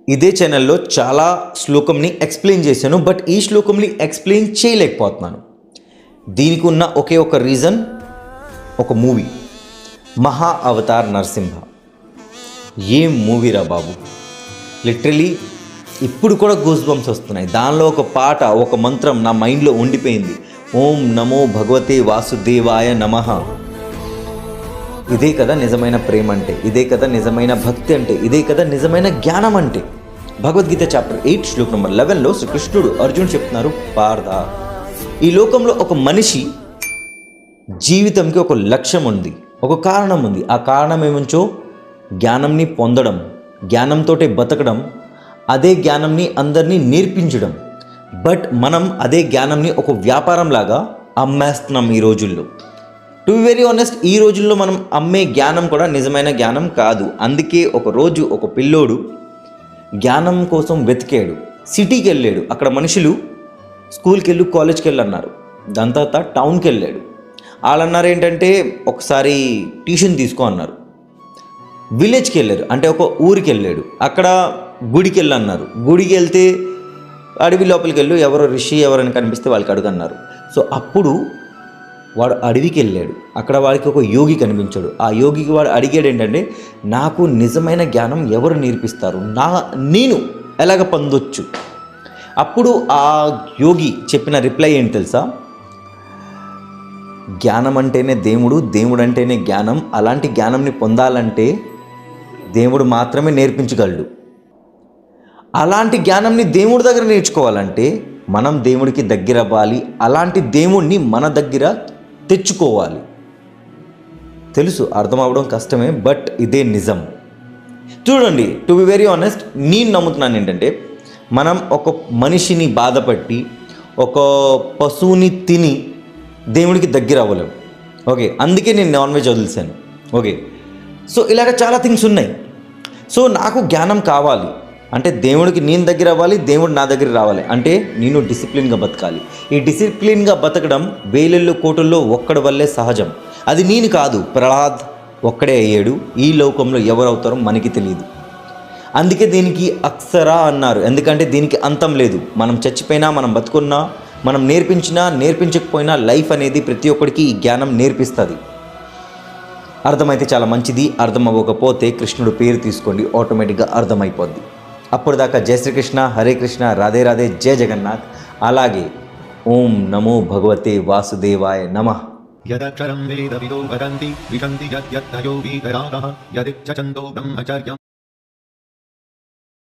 ఇదే ఛానల్లో చాలా శ్లోకంని ఎక్స్ప్లెయిన్ చేశాను, బట్ ఈ శ్లోకంని ఎక్స్ప్లెయిన్ చేయలేకపోతున్నాను. దీనికి ఉన్న ఒకే ఒక రీజన్, ఒక మూవీ మహా అవతార్ నరసింహ. ఏం మూవీరా బాబు, లిటరలీ ఇప్పుడు కూడా గూస్ బంప్స్ వస్తున్నాయి. దానిలో ఒక పాట, ఒక మంత్రం నా మైండ్లో ఉండిపోయింది. ఓం నమో భగవతే వాసుదేవాయ నమః. ఇదే కదా నిజమైన ప్రేమ అంటే, ఇదే కదా నిజమైన భక్తి అంటే, ఇదే కదా నిజమైన జ్ఞానం అంటే. భగవద్గీత చాప్టర్ 8 శ్లోకం నెంబర్ 11లో శ్రీకృష్ణుడు అర్జున్ చెప్తున్నారు, పార్థ, ఈ లోకంలో ఒక మనిషి జీవితంకి ఒక లక్ష్యం ఉంది, ఒక కారణం ఉంది. ఆ కారణం ఏమంచో జ్ఞానంని పొందడం, జ్ఞానంతో బతకడం, అదే జ్ఞానంని అందరినీ నేర్పించడం. బట్ మనం అదే జ్ఞానంని ఒక వ్యాపారంలాగా అమ్మేస్తున్నాం ఈ రోజుల్లో. టు బి వెరీ ఆనెస్ట్, ఈ రోజుల్లో మనం అమ్మే జ్ఞానం కూడా నిజమైన జ్ఞానం కాదు. అందుకే ఒక రోజు ఒక పిల్లోడు జ్ఞానం కోసం వెతికాడు, సిటీకి వెళ్ళాడు. అక్కడ మనుషులు స్కూల్కి వెళ్ళు, కాలేజ్కి వెళ్ళు అన్నారు. దాని తర్వాత టౌన్కి వెళ్ళాడు. వాళ్ళు అన్నారు ఏంటంటే ఒకసారి ట్యూషన్ తీసుకో అన్నారు. విలేజ్కి వెళ్ళారు, అంటే ఒక ఊరికి వెళ్ళాడు. అక్కడ గుడికి వెళ్ళి అన్నారు. గుడికి వెళ్తే అడవి లోపలికి వెళ్ళు, ఎవరో ఋషి ఎవరైనా కనిపిస్తే వాళ్ళకి అడుగన్నారు. సో అప్పుడు వాడు అడవికి వెళ్ళాడు. అక్కడ వాడికి ఒక యోగి కనిపించాడు. ఆ యోగికి వాడు అడిగాడు ఏంటంటే, నాకు నిజమైన జ్ఞానం ఎవరు నేర్పిస్తారు, నేను ఎలాగ పొందొచ్చు? అప్పుడు ఆ యోగి చెప్పిన రిప్లై ఏంటి తెలుసా? జ్ఞానం అంటేనే దేవుడు, దేవుడు అంటేనే జ్ఞానం. అలాంటి జ్ఞానంని పొందాలంటే దేవుడు మాత్రమే నేర్పించగలడు. అలాంటి జ్ఞానంని దేవుడి దగ్గర నేర్చుకోవాలంటే మనం దేవుడికి దగ్గర అవ్వాలి. అలాంటి దేవుణ్ణి మన దగ్గర తెచ్చుకోవాలి. తెలుసు, అర్థం అవ్వడం కష్టమే, బట్ ఇదే నిజం. చూడండి, టు బి వెరీ ఆనెస్ట్, నేను నమ్ముతున్నాను ఏంటంటే, మనం ఒక మనిషిని బాధపట్టి, ఒక పశువుని తిని దేవుడికి దగ్గర అవ్వలేము. ఓకే, అందుకే నేను నాన్ వెజ్ వదిలేసాను. ఓకే, సో ఇలాగ చాలా థింగ్స్ ఉన్నాయి. సో నాకు జ్ఞానం కావాలి అంటే దేవుడికి నేను దగ్గర అవ్వాలి, దేవుడు నా దగ్గర రావాలి. అంటే నేను డిసిప్లిన్గా బతకాలి. ఈ డిసిప్లిన్గా బతకడం వేలల్లో కోటుల్లో ఒక్కడి వల్లే సహజం. అది నేను కాదు, ప్రహ్లాద్ ఒక్కడే అయ్యాడు. ఈ లోకంలో ఎవరు అవుతారో మనకి తెలియదు. అందుకే దీనికి అక్షరా అన్నారు. ఎందుకంటే దీనికి అంతం లేదు. మనం చచ్చిపోయినా, మనం బతుకున్నా, మనం నేర్పించినా నేర్పించకపోయినా లైఫ్ అనేది ప్రతి ఒక్కడికి ఈ జ్ఞానం నేర్పిస్తుంది. అర్థమైతే చాలా మంచిది, అర్థం అవ్వకపోతే కృష్ణుడు పేరు తీసుకోండి, ఆటోమేటిక్గా అర్థమైపోద్ది. అప్పుడు దాకా జై శ్రీకృష్ణ, హరే కృష్ణ, రాధే రాధే, జై జగన్నాథ్. అలాగే ఓం నమో భగవతే వాసుదేవాయ నమః. యదక్షరం వేద విదో వదంతి విశంతి యద్యత్తయో వీతరాగః యదిచ్చందో బ్రహ్మచర్యం